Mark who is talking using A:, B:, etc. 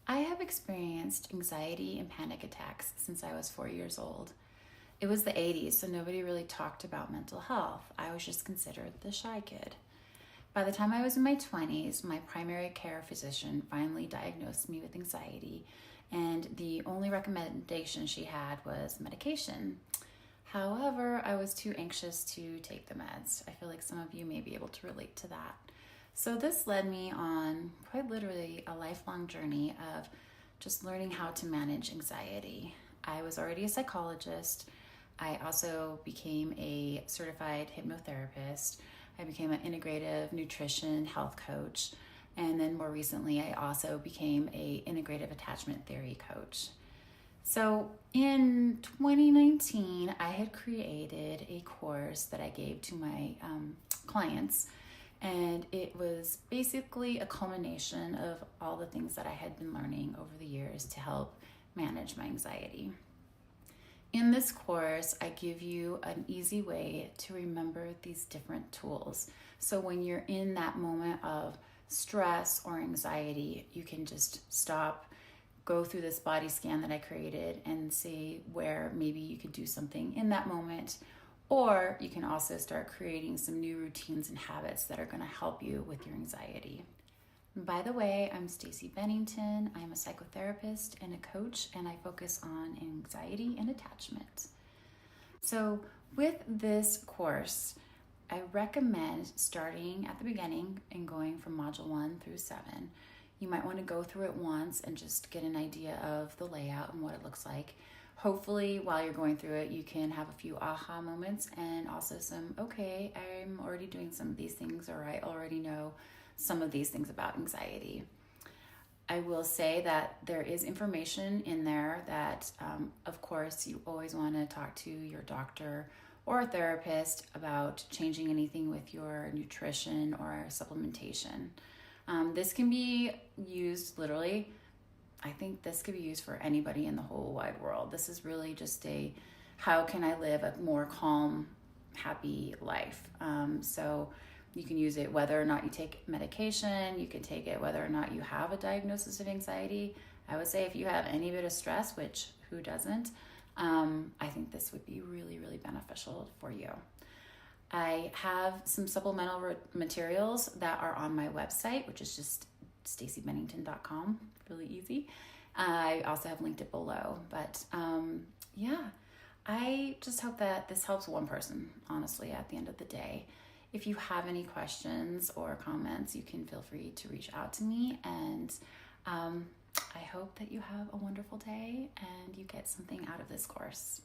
A: I have experienced anxiety and panic attacks since I was 4 years old. It was the 80s, so nobody really talked about mental health. I was just considered the shy kid. By the time I was in my 20s, my primary care physician finally diagnosed me with anxiety, and the only recommendation she had was medication. However, I was too anxious to take the meds. I feel like some of you may be able to relate to that. So this led me on quite literally a lifelong journey of just learning how to manage anxiety. I was already a psychologist. I also became a certified hypnotherapist. I became an integrative nutrition health coach. And then more recently, I also became a integrative attachment theory coach. So in 2019, I had created a course that I gave to my clients, and it was basically a culmination of all the things that I had been learning over the years to help manage my anxiety. In this course, I give you an easy way to remember these different tools. So when you're in that moment of stress or anxiety, you can just stop, go through this body scan that I created and see where maybe you could do something in that moment. Or you can also start creating some new routines and habits that are going to help you with your anxiety. By the way, I'm Stacey Bennington. I'm a psychotherapist and a coach, and I focus on anxiety and attachment. So with this course, I recommend starting at the beginning and going from module 1 through 7. You might want to go through it once and just get an idea of the layout and what it looks like. Hopefully, while you're going through it, you can have a few aha moments and also some, okay, I'm already doing some of these things, or I already know some of these things about anxiety. I will say that there is information in there that, of course, you always want to talk to your doctor or a therapist about changing anything with your nutrition or supplementation. This can be used literally. I think this could be used for anybody in the whole wide world. This is really just how can I live a more calm, happy life? So you can use it whether or not you take medication. You can take it whether or not you have a diagnosis of anxiety. I would say if you have any bit of stress, which who doesn't, I think this would be really, really beneficial for you. I have some supplemental materials that are on my website, which is just staceybennington.com, really easy. I also have linked it below, but I just hope that this helps one person, honestly, at the end of the day. If you have any questions or comments, you can feel free to reach out to me, and I hope that you have a wonderful day and you get something out of this course.